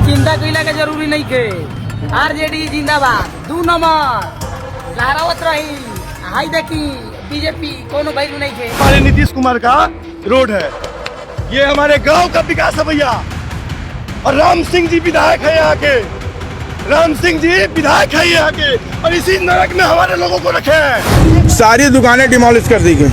चिंता कइला के जरूरी नहीं के। आरजेडी जिंदाबाद 2 नंबर लहरावत रही। हाई देखी बीजेपी कोनो वैल्यू नहीं के। हमारे नीतीश कुमार का रोड है, ये हमारे गांव का विकास है भैया। और राम सिंह जी विधायक है यहाँ के, राम सिंह जी विधायक है यहाँ के, और इसी नरक में हमारे लोगों को रखे हैं। सारी दुकानें डिमोलिश कर दी गई,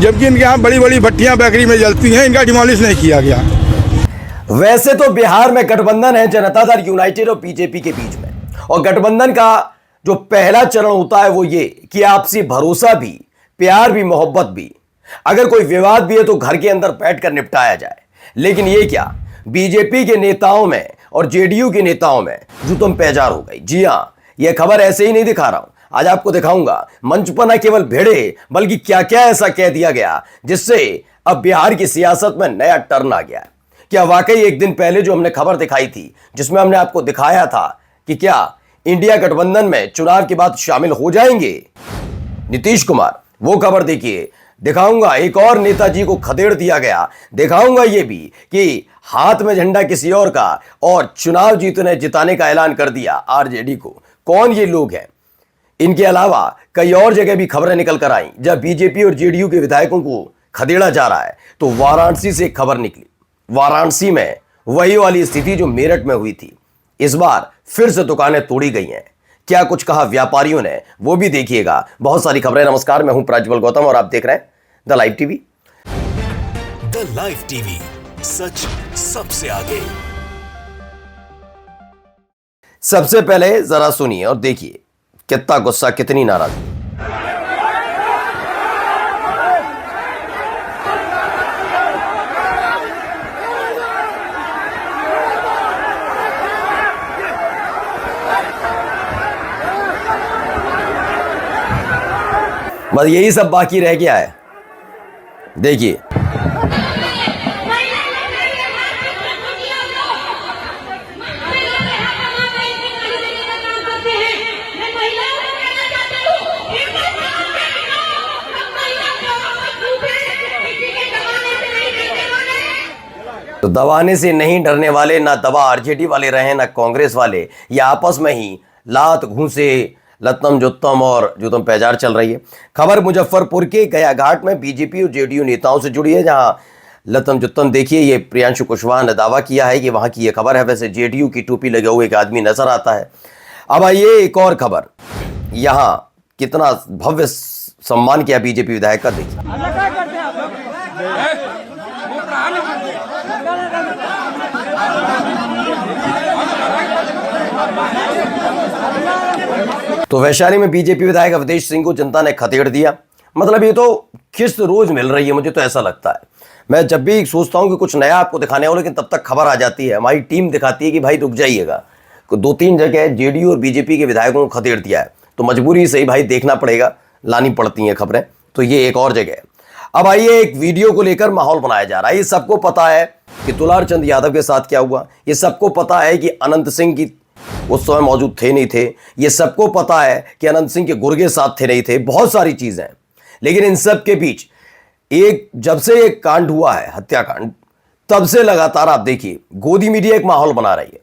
जबकि इनके यहाँ बड़ी बड़ी भट्टियां बेकरी में जलती हैं, इनका डिमोलिश नहीं किया गया। वैसे तो बिहार में गठबंधन है जनता दल यूनाइटेड और बीजेपी के बीच में, और गठबंधन का जो पहला चरण होता है वो ये कि आपसी भरोसा भी, प्यार भी, मोहब्बत भी। अगर कोई विवाद भी है तो घर के अंदर बैठकर निपटाया जाए। लेकिन ये क्या, बीजेपी के नेताओं में और जेडीयू के नेताओं में जुतम पैजार हो गई। जी हां, यह खबर ऐसे ही नहीं दिखा रहा हूं, आज आपको दिखाऊंगा मंच पर न केवल भिड़े बल्कि क्या क्या ऐसा कह दिया गया जिससे अब बिहार की सियासत में नया टर्न आ गया है। क्या वाकई एक दिन पहले जो हमने खबर दिखाई थी, जिसमें हमने आपको दिखाया था कि क्या इंडिया गठबंधन में चुनाव के बाद शामिल हो जाएंगे नीतीश कुमार, वो खबर देखिए। दिखाऊंगा एक और नेताजी को खदेड़ दिया गया, दिखाऊंगा ये भी कि हाथ में झंडा किसी और का और चुनाव जिताने का ऐलान कर दिया आरजेडी को। कौन ये लोग हैं? इनके अलावा कई और जगह भी खबरें निकल कर आई जब बीजेपी और जेडीयू के विधायकों को खदेड़ा जा रहा है। तो वाराणसी से एक खबर निकली, वाराणसी में वही वाली स्थिति जो मेरठ में हुई थी। इस बार फिर से दुकानें तोड़ी गई हैं। क्या कुछ कहा व्यापारियों ने, वो भी देखिएगा। बहुत सारी खबरें। नमस्कार, मैं हूं प्रज्वल गौतम और आप देख रहे हैं the live TV. The live TV, सच सबसे आगे। सबसे पहले जरा सुनिए और देखिए कितना गुस्सा, कितनी नाराजगी। बस यही सब बाकी रह गया है। देखिए तो दबाने से नहीं डरने वाले, ना दबा आरजेडी वाले रहे ना कांग्रेस वाले, ये आपस में ही लात घूंसे, लत्तम जुत्तम और जुतम पैजार चल रही है। खबर मुजफ्फरपुर के गया घाट में बीजेपी और जेडीयू नेताओं से जुड़ी है, जहां लत्तम जुत्तम देखिए। ये प्रियांशु कुशवाहा ने दावा किया है कि वहां की ये खबर है। वैसे जेडीयू की टोपी लगे हुए एक आदमी नजर आता है। अब आइए एक और खबर, यहां कितना भव्य सम्मान किया बीजेपी विधायक का, देखिए। तो वैशाली में बीजेपी विधायक अवधेश सिंह को जनता ने खदेड़ दिया। मतलब ये तो किस्त रोज मिल रही है, मुझे तो ऐसा लगता है। मैं जब भी सोचता हूं कि कुछ नया आपको दिखाने वाला, लेकिन तब तक खबर आ जाती है, हमारी टीम दिखाती है कि भाई रुक जाइएगा। 2-3 जगह जेडीयू और बीजेपी के विधायकों को खदेड़ दिया है, तो मजबूरी से ही भाई देखना पड़ेगा, लानी पड़ती हैं खबरें। तो ये एक और जगह है। अब आइए एक वीडियो को लेकर माहौल बनाया जा रहा है। ये सबको पता है कि दुलार चंद यादव के साथ क्या हुआ, ये सबको पता है कि अनंत सिंह की उस समय मौजूद थे नहीं थे, ये सबको पता है कि अनंत सिंह के गुर्गे साथ थे नहीं थे, बहुत सारी चीजें। लेकिन इन सब के बीच एक जब से एक कांड हुआ है, हत्याकांड, तब से लगातार आप देखिए गोदी मीडिया एक माहौल बना रही है।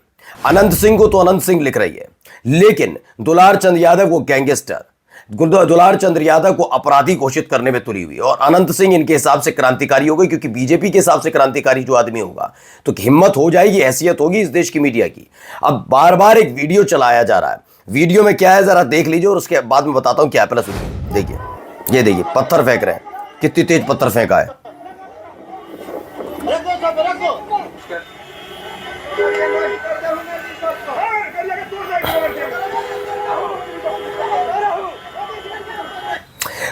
अनंत सिंह को तो अनंत सिंह लिख रही है, लेकिन दुलार चंद यादव को गैंगस्टर, दुलार चंद यादव को अपराधी घोषित करने में तुली हुई, और अनंत सिंह इनके हिसाब से क्रांतिकारी हो गई, क्योंकि बीजेपी के हिसाब से क्रांतिकारी जो आदमी होगा तो हिम्मत हो जाएगी, हैसियत होगी इस देश की मीडिया की। अब बार बार एक वीडियो चलाया जा रहा है, वीडियो में क्या है जरा देख लीजिए और उसके बाद में बताता हूं क्या है। पहले सुनिए, देखिए, ये देखिए पत्थर फेंक रहे हैं, कितनी तेज पत्थर फेंका है।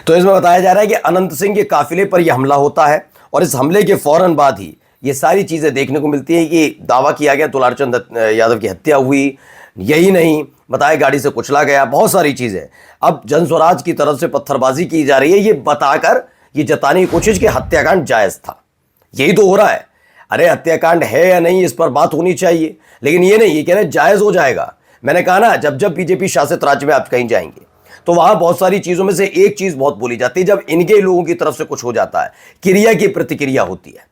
तो इसमें बताया जा रहा है कि अनंत सिंह के काफिले पर यह हमला होता है, और इस हमले के फौरन बाद ही ये सारी चीजें देखने को मिलती है कि दावा किया गया दुलार चंद यादव की हत्या हुई। यही नहीं, बताया गाड़ी से कुचला गया, बहुत सारी चीजें। अब जनस्वराज की तरफ से पत्थरबाजी की जा रही है, ये बताकर ये जताने की कोशिश कि हत्याकांड जायज था। यही तो हो रहा है। अरे हत्याकांड है या नहीं, इस पर बात होनी चाहिए, लेकिन ये नहीं, ये कह रहे जायज हो जाएगा। मैंने कहा ना, जब जब बीजेपी शासित राज्य में आप कहीं जाएंगे तो वहां बहुत सारी चीजों में से एक चीज बहुत बोली जाती है, जब इनके लोगों की तरफ से कुछ हो जाता है, क्रिया की प्रतिक्रिया होती है।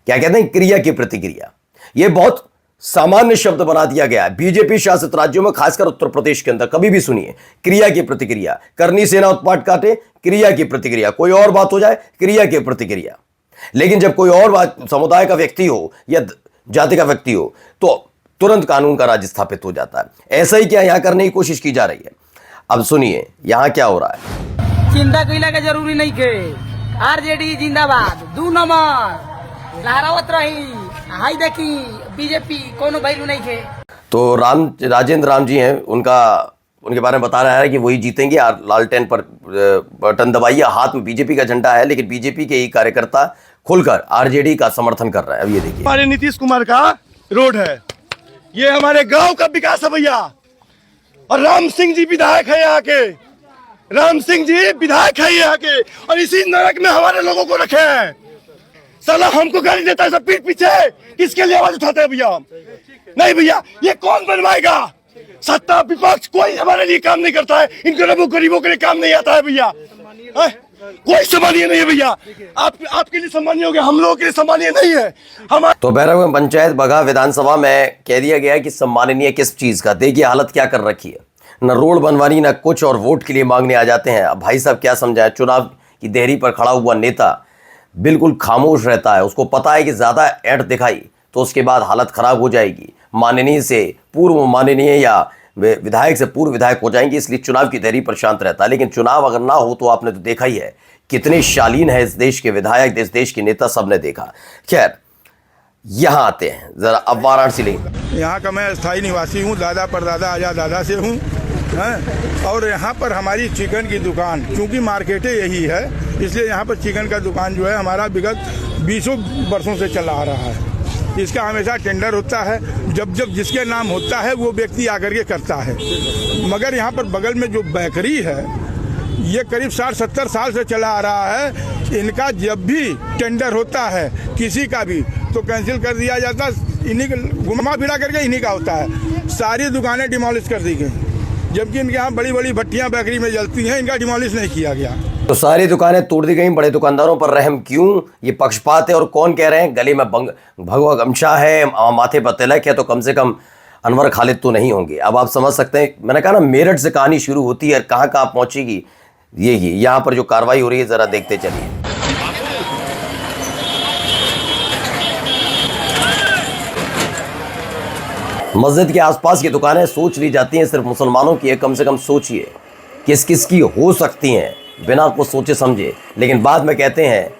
क्या कहते हैं? क्रिया की प्रतिक्रिया। यह बहुत सामान्य शब्द बना दिया गया है बीजेपी शासित राज्यों में, खासकर उत्तर प्रदेश के अंदर। कभी भी सुनिए, क्रिया की प्रतिक्रिया। करनी सेना उत्पात काटे, क्रिया की प्रतिक्रिया। कोई और बात हो जाए, क्रिया की प्रतिक्रिया। लेकिन जब कोई और बात, समुदाय का व्यक्ति हो या जाति का व्यक्ति हो, तो तुरंत कानून का राज स्थापित हो जाता है। ऐसा ही क्या यहां करने की कोशिश की जा रही है। अब सुनिए यहां क्या हो रहा है। चिंता कैला के जरूरी नहीं के। आरजेडी जिंदाबाद, 2 नंबर लहरावत रही। हाई देखी बीजेपी कोनो वैल्यू नहीं के। तो राजेंद्र राम जी हैं, उनके बारे में बता रहा है कि वही जीतेंगे। लालटेन पर बटन दबाइए, हाथ में बीजेपी का झंडा है, लेकिन बीजेपी के ही कार्यकर्ता खुलकर आरजेडी का समर्थन कर रहे हैं। अब ये देखिए, हमारे नीतीश कुमार का रोड है, ये हमारे गांव का विकास है भैया। और राम सिंह जी विधायक है यहाँ के, राम सिंह जी विधायक है यहाँ के, और इसी नरक में हमारे लोगों को रखे हैं। साला हमको गाली देता है सब पीठ पीछे, किसके लिए आवाज उठाते हैं भैया हम? नहीं भैया, ये कौन बनवाएगा? सत्ता विपक्ष कोई हमारे लिए काम नहीं करता है। इन गरीबों के लिए काम नहीं आता है भैया। कोई सम्मानीय नहीं है भैया। आपके लिए सम्मानीय हो गया, हम लोगों के लिए सम्मानीय नहीं है। हमारे तो बैरकपुर पंचायत बगहा विधानसभा में कह दिया गया कि सम्माननीय किस चीज का? देखिए हालत क्या कर रखी है, न रोड बनवानी न कुछ, और वोट के लिए मांगने आ जाते हैं। अब भाई साहब क्या समझाए, चुनाव की देहरी पर खड़ा हुआ नेता बिल्कुल खामोश रहता है। उसको पता है कि ज्यादा ऐंठ दिखाई तो उसके बाद हालत खराब हो जाएगी, माननीय से पूर्व माननीय या विधायक से पूर्व विधायक हो जाएंगे, इसलिए चुनाव की देहरी पर शांत रहता है। लेकिन चुनाव अगर ना हो तो आपने तो देखा ही है कितने शालीन है इस देश के विधायक, इस देश के नेता, सबने देखा। खैर यहाँ आते हैं जरा, अब वाराणसी लेंगे। यहाँ का मैं स्थायी निवासी हूँ, दादा परदादा आजा दादा से हूँ, और यहाँ पर हमारी चिकन की दुकान, चूँकि मार्केटें यही है, इसलिए यहाँ पर चिकन का दुकान जो है हमारा विगत 20 वर्षों से चला आ रहा है। इसका हमेशा टेंडर होता है, जब जिसके नाम होता है वो व्यक्ति आकर के करता है। मगर यहाँ पर बगल में जो बेकरी है, ये करीब 60-70 साल से चला आ रहा है। इनका जब भी टेंडर होता है किसी का भी, तो कैंसिल कर दिया जाता, इन्हीं घुमा फिरा करके इन्हीं का होता है। सारी दुकानें डिमोलिश कर दी गई, जबकि इनके यहाँ बड़ी बड़ी भट्टियाँ बेकरी में जलती हैं, इनका डिमोलिश नहीं किया गया। तो सारी दुकानें तोड़ दी गई, बड़े दुकानदारों पर रहम क्यों? ये पक्षपात है। और कौन कह रहे हैं गले में भगवा गमछा है, माथे पर तिलक है, तो कम से कम अनवर खालिद तो नहीं होंगे। अब आप समझ सकते हैं, मैंने कहा ना मेरठ से कहानी शुरू होती है, कहाँ कहाँ पहुंचेगी। ये यहाँ पर जो कार्रवाई हो रही है जरा देखते चलिए। मस्जिद के आसपास की दुकानें सोच ली जाती हैं सिर्फ मुसलमानों की है। कम से कम सोचिए किस किस की हो सकती हैं बिना कुछ सोचे समझे। लेकिन बाद में कहते हैं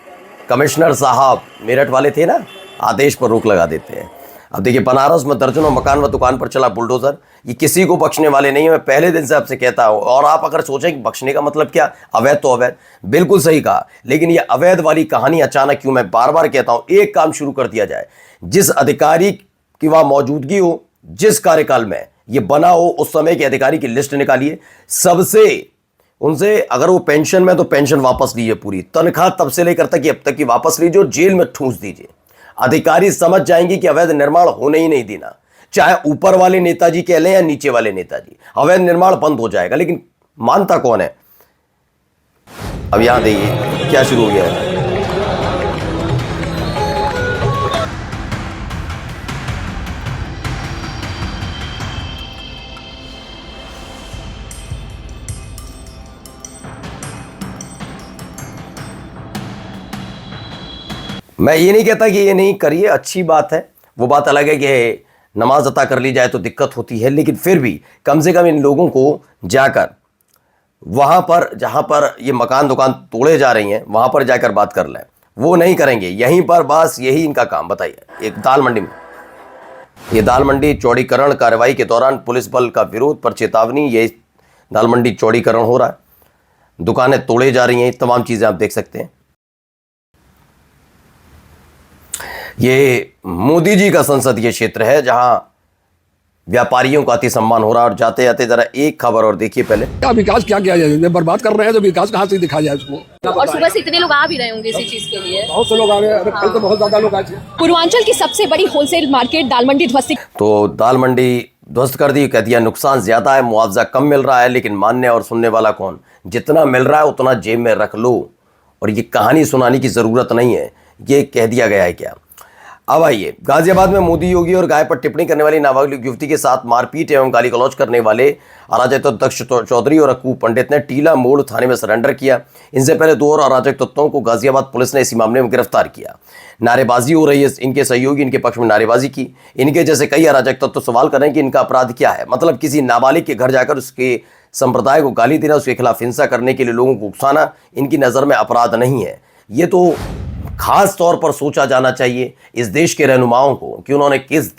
कमिश्नर साहब, मेरठ वाले थे ना, आदेश पर रोक लगा देते हैं। अब देखिए बनारस में दर्जनों मकान व दुकान पर चला बुलडोजर। ये किसी को बख्शने वाले नहीं है, मैं पहले दिन से आपसे कहता हूँ। और आप अगर सोचें कि बख्शने का मतलब क्या, अवैध तो अवैध, बिल्कुल सही कहा। लेकिन ये अवैध वाली कहानी अचानक क्यों? मैं बार बार कहता हूँ एक काम शुरू कर दिया जाए, जिस अधिकारी की वहाँ मौजूदगी हो, जिस कार्यकाल में ये बना हो, उस समय के अधिकारी की लिस्ट निकालिए, सबसे उनसे अगर वो पेंशन में तो पेंशन वापस लीजिए, पूरी तनख्वाह तब से लेकर तक अब तक की वापस लीजिए और जेल में ठूंस दीजिए। अधिकारी समझ जाएंगे कि अवैध निर्माण होने ही नहीं देना, चाहे ऊपर वाले नेताजी कह लें या नीचे वाले नेताजी, अवैध निर्माण बंद हो जाएगा। लेकिन मानता कौन है? अब यहां देखिए क्या शुरू हो गया है। मैं ये नहीं कहता कि ये नहीं करिए, अच्छी बात है, वो बात अलग है कि नमाज अता कर ली जाए तो दिक्कत होती है, लेकिन फिर भी कम से कम इन लोगों को जाकर वहाँ पर जहाँ पर ये मकान दुकान तोड़े जा रही हैं वहाँ पर जाकर बात कर लें। वो नहीं करेंगे, यहीं पर बस यही इनका काम। बताइए, एक दाल मंडी में, ये दाल मंडी चौड़ीकरण कार्रवाई के दौरान पुलिस बल का विरोध पर चेतावनी। ये दाल मंडी चौड़ीकरण हो रहा है, दुकानें तोड़े जा रही हैं, तमाम चीज़ें आप देख सकते हैं। ये मोदी जी का संसदीय क्षेत्र है जहां व्यापारियों का अति सम्मान हो रहा है। और जाते जाते जरा एक खबर और देखिए पहले। क्या विकास क्या किया जाए? बर्बाद कर रहे हैं तो विकास कहाँ से दिखा जाए उसको? और सुबह से इतने लोग आ भी रहे होंगे इसी चीज के लिए। बहुत से लोग आ रहे हैं, कल तो बहुत ज्यादा लोग आए थे। पूर्वांचल की सबसे बड़ी होलसेल मार्केट दाल मंडी ध्वस्त। तो दाल मंडी ध्वस्त कर दी, कह दिया नुकसान ज़्यादा है, मुआवजा कम मिल रहा है, लेकिन मानने और सुनने वाला कौन? जितना मिल रहा है उतना जेब में रख लो, और ये कहानी सुनाने की ज़रूरत नहीं है, ये कह दिया गया है क्या। अब आइए, गाजियाबाद में मोदी योगी और गाय पर टिप्पणी करने वाली नाबालिग युवती के साथ मारपीट एवं गाली गलौज करने वाले अराजक तत्व दक्ष चौधरी और अक्कू पंडित ने टीला मोड़ थाने में सरेंडर किया। इनसे पहले 2 और अराजक तत्वों को गाजियाबाद पुलिस ने इसी मामले में गिरफ्तार किया। नारेबाजी हो रही है, इनके सहयोगी इनके पक्ष में नारेबाजी की। इनके जैसे कई अराजक तत्व सवाल कर रहे हैं कि इनका अपराध क्या है। मतलब किसी नाबालिग के घर जाकर उसके संप्रदाय को गाली देना, उसके खिलाफ हिंसा करने के लिए लोगों को उकसाना इनकी नज़र में अपराध नहीं है। ये तो खास तौर पर सोचा जाना चाहिए इस देश के रहनुमाओं को कि उन्होंने इस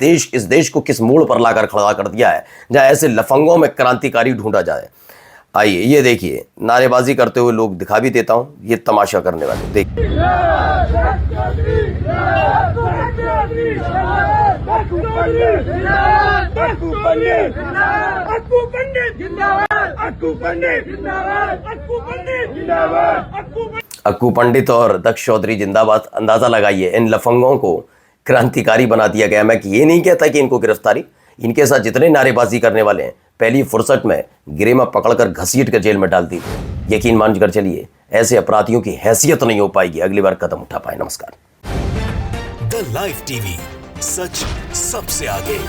देश को किस मोड़ पर लाकर खड़ा कर दिया है जहां ऐसे लफंगों में क्रांतिकारी ढूंढा जाए। आइए ये देखिए, नारेबाजी करते हुए लोग दिखा भी देता हूं, ये तमाशा करने वाले देखिए। अक्कू पंडित और दक्ष चौधरी जिंदाबाद। अंदाजा लगाइए, इन लफंगों को क्रांतिकारी बना दिया गया। मैं ये नहीं कहता कि इनको गिरफ्तारी, इनके साथ जितने नारेबाजी करने वाले हैं पहली फुर्सत में गिरे में पकड़कर घसीट कर जेल में डाल दी। यकीन मानकर चलिए, ऐसे अपराधियों की हैसियत नहीं हो पाएगी, अगली बार कदम उठा पाए। नमस्कार। द लाइव टीवी, सच सबसे आगे।